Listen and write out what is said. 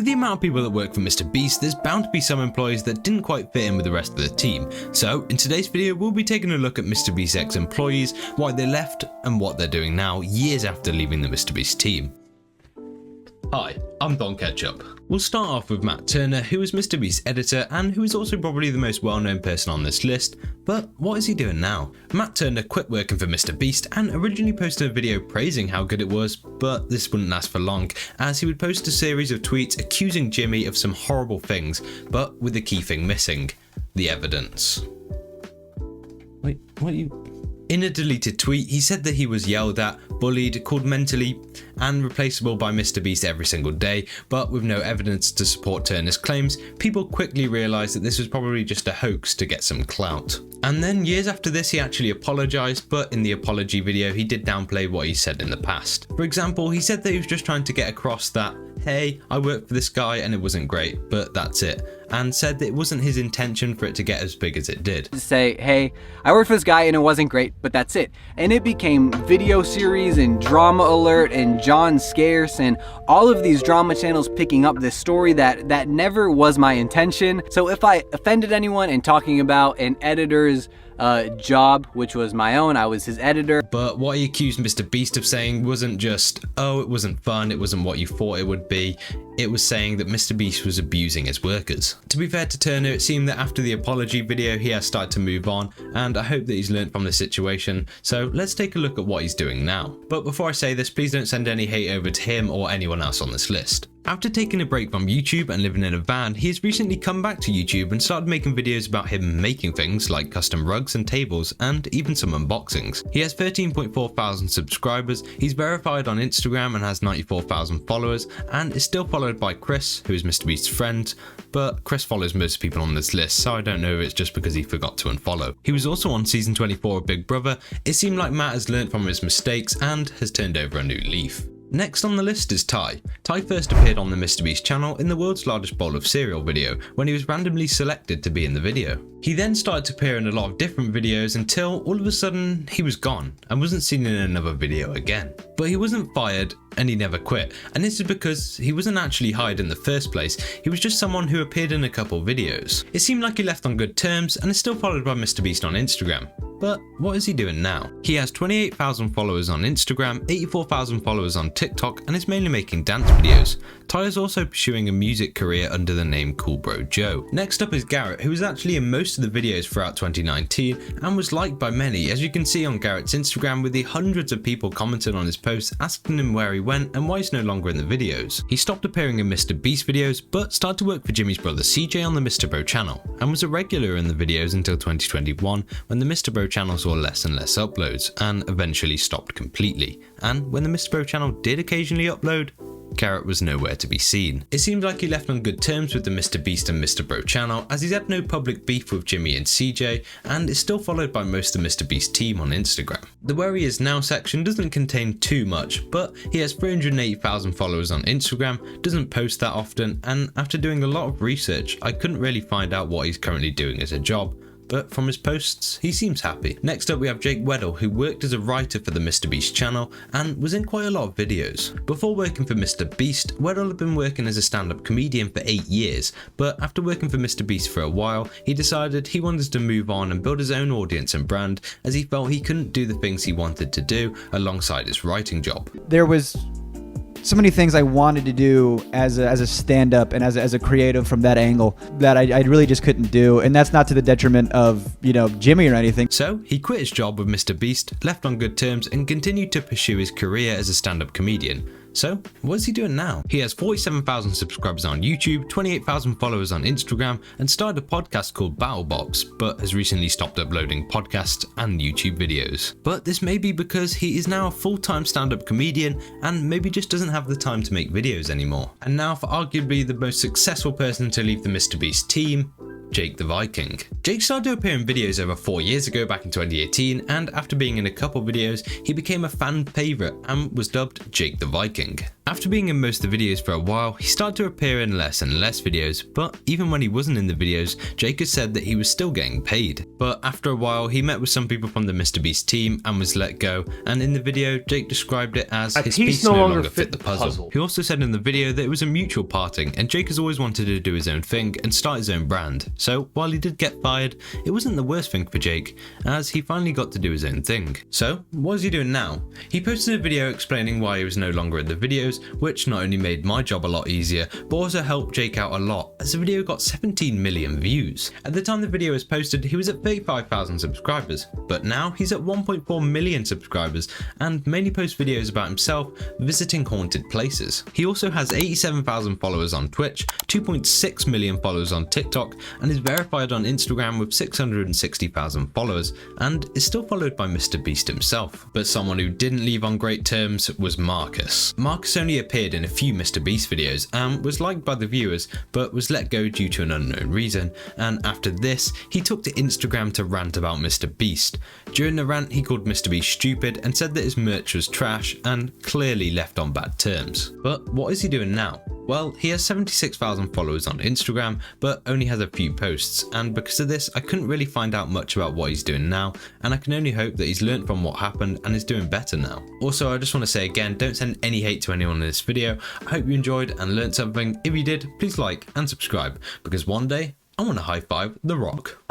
With the amount of people that work for MrBeast, there's bound to be some employees that didn't quite fit in with the rest of the team. So in today's video, we'll be taking a look at MrBeast's ex-employees, why they left, and what they're doing now, years after leaving the MrBeast team. Hi, I'm Don Ketchup. We'll start off with Matt Turner, who is MrBeast's editor and who is also probably the most well-known person on this list, but what is he doing now? Matt Turner quit working for MrBeast and originally posted a video praising how good it was, but this wouldn't last for long, as he would post a series of tweets accusing Jimmy of some horrible things, but with the key thing missing: the evidence. Wait, what are you... In a deleted tweet, he said that he was yelled at, bullied, called mentally and replaceable by MrBeast every single day, but with no evidence to support Turner's claims, people quickly realised that this was probably just a hoax to get some clout. And then years after this, he actually apologised, but in the apology video, he did downplay what he said in the past. For example, he said that he was just trying to get across that, hey, I worked for this guy and it wasn't great, but that's it. And said that it wasn't his intention for it to get as big as it did. Say, hey, I worked for this guy and it wasn't great, but that's it. And it became video series and Drama Alert and John Scarce and all of these drama channels picking up this story that never was my intention. So if I offended anyone in talking about an editor's job, which was my own, I was his editor. But what he accused MrBeast of saying wasn't just, oh, it wasn't fun, it wasn't what you thought it would be. It was saying that MrBeast was abusing his workers. To be fair to Turner, it seemed that after the apology video, he has started to move on, and I hope that he's learned from the situation. So let's take a look at what he's doing now. But before I say this, please don't send any hate over to him or anyone else on this list. After taking a break from YouTube and living in a van, he has recently come back to YouTube and started making videos about him making things like custom rugs and tables and even some unboxings. He has 13.4 thousand subscribers, he's verified on Instagram and has 94,000 followers, and is still followed by Chris, who is MrBeast's friend, but Chris follows most people on this list, so I don't know if it's just because he forgot to unfollow. He was also on season 24 of Big Brother. It seemed like Matt has learnt from his mistakes and has turned over a new leaf. Next on the list is Ty. Ty first appeared on the MrBeast channel in the world's largest bowl of cereal video when he was randomly selected to be in the video. He then started to appear in a lot of different videos until all of a sudden he was gone and wasn't seen in another video again. But he wasn't fired and he never quit, and this is because he wasn't actually hired in the first place, he was just someone who appeared in a couple videos. It seemed like he left on good terms and is still followed by MrBeast on Instagram. But what is he doing now? He has 28,000 followers on Instagram, 84,000 followers on TikTok, and is mainly making dance videos. Ty is also pursuing a music career under the name Cool Bro Joe. Next up is Garrett, who was actually in most of the videos throughout 2019 and was liked by many, as you can see on Garrett's Instagram, with the hundreds of people commenting on his posts asking him where he went and why he's no longer in the videos. He stopped appearing in MrBeast videos, but started to work for Jimmy's brother CJ on the MrBro channel, and was a regular in the videos until 2021, when the MrBro channel saw less and less uploads and eventually stopped completely. And when the MrBro channel did occasionally upload, Garrett was nowhere to be seen. It seemed like he left on good terms with the MrBeast and MrBro channel, as he's had no public beef with Jimmy and CJ and is still followed by most of the MrBeast team on Instagram. The Where He Is Now section doesn't contain too much, but he has 380,000 followers on Instagram, doesn't post that often, and after doing a lot of research, I couldn't really find out what he's currently doing as a job. But from his posts, he seems happy. Next up we have Jake Weddle, who worked as a writer for the MrBeast channel and was in quite a lot of videos. Before working for MrBeast, Weddle had been working as a stand-up comedian for 8 years, but after working for MrBeast for a while, he decided he wanted to move on and build his own audience and brand, as he felt he couldn't do the things he wanted to do alongside his writing job. There was so many things I wanted to do as a stand-up and as a creative from that angle that I really just couldn't do, and that's not to the detriment of, you know, Jimmy or anything. So he quit his job with MrBeast, left on good terms, and continued to pursue his career as a stand-up comedian. So what is he doing now? He has 47,000 subscribers on YouTube, 28,000 followers on Instagram, and started a podcast called Battlebox, but has recently stopped uploading podcasts and YouTube videos. But this may be because he is now a full-time stand-up comedian and maybe just doesn't have the time to make videos anymore. And now for arguably the most successful person to leave the MrBeast team, Jake the Viking. Jake started to appear in videos over 4 years ago back in 2018, and after being in a couple videos, he became a fan favourite and was dubbed Jake the Viking. After being in most of the videos for a while, he started to appear in less and less videos, but even when he wasn't in the videos, Jake has said that he was still getting paid. But after a while, he met with some people from the MrBeast team and was let go, and in the video, Jake described it as his piece no longer fit the puzzle. He also said in the video that it was a mutual parting, and Jake has always wanted to do his own thing and start his own brand. So while he did get fired, it wasn't the worst thing for Jake, as he finally got to do his own thing. So what is he doing now? He posted a video explaining why he was no longer in the videos, which not only made my job a lot easier, but also helped Jake out a lot, as the video got 17 million views. At the time the video was posted, he was at 35,000 subscribers, but now he's at 1.4 million subscribers and mainly posts videos about himself visiting haunted places. He also has 87,000 followers on Twitch, 2.6 million followers on TikTok, and is verified on Instagram with 660,000 followers, and is still followed by MrBeast himself. But someone who didn't leave on great terms was Marcus. Marcus only appeared in a few MrBeast videos and was liked by the viewers, but was let go due to an unknown reason, and after this he took to Instagram to rant about MrBeast. During the rant he called MrBeast stupid and said that his merch was trash and clearly left on bad terms. But what is he doing now? Well, he has 76,000 followers on Instagram, but only has a few posts, and because of this I couldn't really find out much about what he's doing now, and I can only hope that he's learned from what happened and is doing better now. Also, I just want to say again, don't send any hate to anyone in this video. I hope you enjoyed and learned something. If you did, please like and subscribe, because one day I want to high five The Rock.